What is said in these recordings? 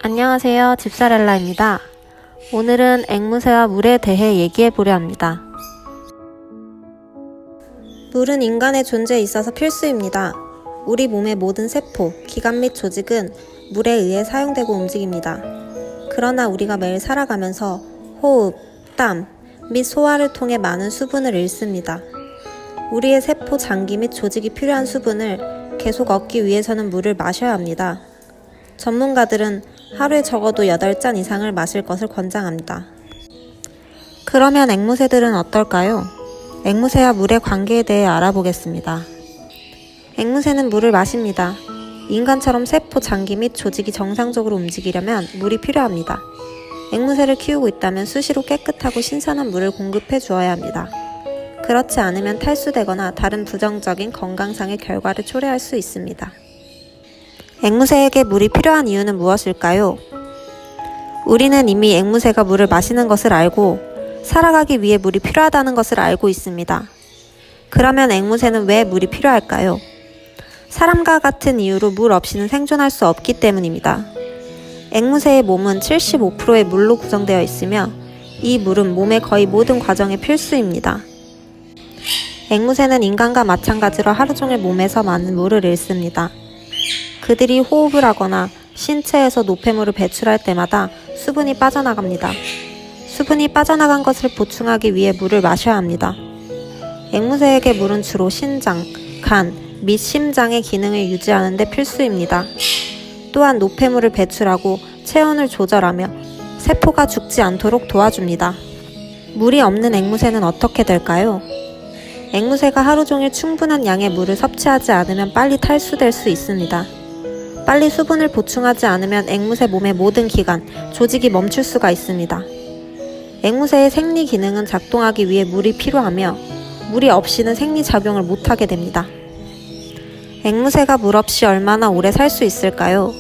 안녕하세요. 집사렐라입니다. 오늘은 앵무새와 물에 대해 얘기해 보려 합니다. 물은 인간의 존재에 있어서 필수입니다. 우리 몸의 모든 세포, 기관 및 조직은 물에 의해 사용되고 움직입니다. 그러나 우리가 매일 살아가면서 호흡, 땀 및 소화를 통해 많은 수분을 잃습니다. 우리의 세포, 장기 및 조직이 필요한 수분을 계속 얻기 위해서는 물을 마셔야 합니다. 전문가들은 하루에 적어도 8잔 이상을 마실 것을 권장합니다. 그러면 앵무새들은 어떨까요? 앵무새와 물의 관계에 대해 알아보겠습니다. 앵무새는 물을 마십니다. 인간처럼 세포, 장기 및 조직이 정상적으로 움직이려면 물이 필요합니다. 앵무새를 키우고 있다면 수시로 깨끗하고 신선한 물을 공급해 주어야 합니다. 그렇지 않으면 탈수되거나 다른 부정적인 건강상의 결과를 초래할 수 있습니다. 앵무새에게 물이 필요한 이유는 무엇일까요? 우리는 이미 앵무새가 물을 마시는 것을 알고 살아가기 위해 물이 필요하다는 것을 알고 있습니다. 그러면 앵무새는 왜 물이 필요할까요? 사람과 같은 이유로 물 없이는 생존할 수 없기 때문입니다. 앵무새의 몸은 75%의 물로 구성되어 있으며 이 물은 몸의 거의 모든 과정에 필수입니다. 앵무새는 인간과 마찬가지로 하루 종일 몸에서 많은 물을 잃습니다. 그들이 호흡을 하거나 신체에서 노폐물을 배출할 때마다 수분이 빠져나갑니다. 수분이 빠져나간 것을 보충하기 위해 물을 마셔야 합니다. 앵무새에게 물은 주로 신장, 간 및 심장의 기능을 유지하는 데 필수입니다. 또한 노폐물을 배출하고 체온을 조절하며 세포가 죽지 않도록 도와줍니다. 물이 없는 앵무새는 어떻게 될까요? 앵무새가 하루 종일 충분한 양의 물을 섭취하지 않으면 빨리 탈수될 수 있습니다. 빨리 수분을 보충하지 않으면 앵무새 몸의 모든 기관, 조직이 멈출 수가 있습니다. 앵무새의 생리 기능은 작동하기 위해 물이 필요하며 물이 없이는 생리작용을 못하게 됩니다. 앵무새가 물 없이 얼마나 오래 살 수 있을까요?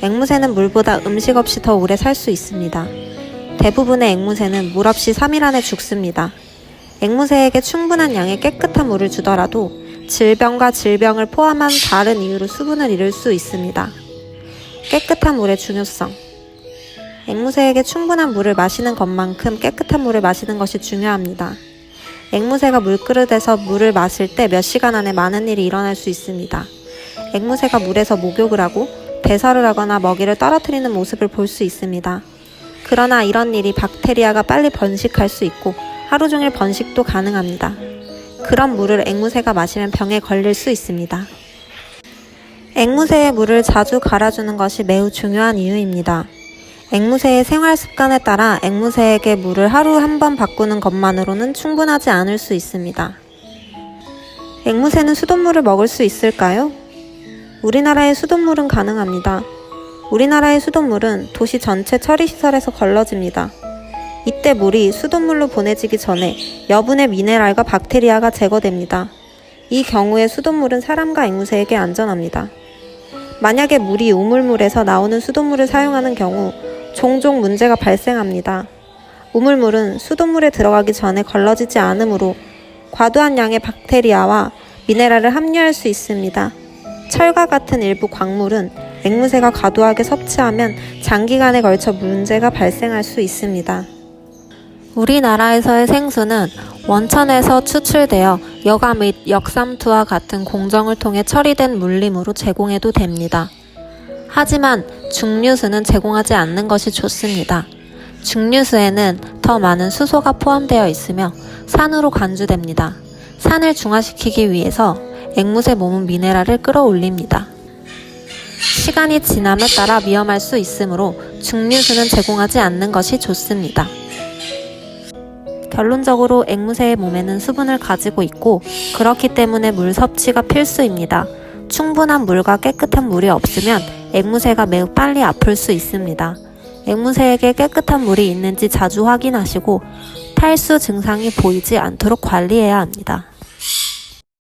앵무새는 물보다 음식 없이 더 오래 살 수 있습니다. 대부분의 앵무새는 물 없이 3일 안에 죽습니다. 앵무새에게 충분한 양의 깨끗한 물을 주더라도 질병과 질병을 포함한 다른 이유로 수분을 잃을 수 있습니다. 깨끗한 물의 중요성. 앵무새에게 충분한 물을 마시는 것만큼 깨끗한 물을 마시는 것이 중요합니다. 앵무새가 물그릇에서 물을 마실 때 몇 시간 안에 많은 일이 일어날 수 있습니다. 앵무새가 물에서 목욕을 하고 배설을 하거나 먹이를 떨어뜨리는 모습을 볼 수 있습니다. 그러나 이런 일이 박테리아가 빨리 번식할 수 있고 하루 종일 번식도 가능합니다. 그런 물을 앵무새가 마시면 병에 걸릴 수 있습니다. 앵무새의 물을 자주 갈아주는 것이 매우 중요한 이유입니다. 앵무새의 생활 습관에 따라 앵무새에게 물을 하루 한 번 바꾸는 것만으로는 충분하지 않을 수 있습니다. 앵무새는 수돗물을 먹을 수 있을까요? 우리나라의 수돗물은 가능합니다. 우리나라의 수돗물은 도시 전체 처리시설에서 걸러집니다. 이때 물이 수돗물로 보내지기 전에 여분의 미네랄과 박테리아가 제거됩니다. 이 경우에 수돗물은 사람과 앵무새에게 안전합니다. 만약에 물이 우물물에서 나오는 수돗물을 사용하는 경우 종종 문제가 발생합니다. 우물물은 수돗물에 들어가기 전에 걸러지지 않으므로 과도한 양의 박테리아와 미네랄을 함유할 수 있습니다. 철과 같은 일부 광물은 앵무새가 과도하게 섭취하면 장기간에 걸쳐 문제가 발생할 수 있습니다. 우리나라에서의 생수는 원천에서 추출되어 여과 및 역삼투와 같은 공정을 통해 처리된 물림으로 제공해도 됩니다. 하지만 중류수는 제공하지 않는 것이 좋습니다. 중류수에는 더 많은 수소가 포함되어 있으며 산으로 간주됩니다. 산을 중화시키기 위해서 앵무새 몸은 미네랄을 끌어올립니다. 시간이 지남에 따라 위험할 수 있으므로 중류수는 제공하지 않는 것이 좋습니다. 결론적으로 앵무새의 몸에는 수분을 가지고 있고 그렇기 때문에 물 섭취가 필수입니다. 충분한 물과 깨끗한 물이 없으면 앵무새가 매우 빨리 아플 수 있습니다. 앵무새에게 깨끗한 물이 있는지 자주 확인하시고 탈수 증상이 보이지 않도록 관리해야 합니다.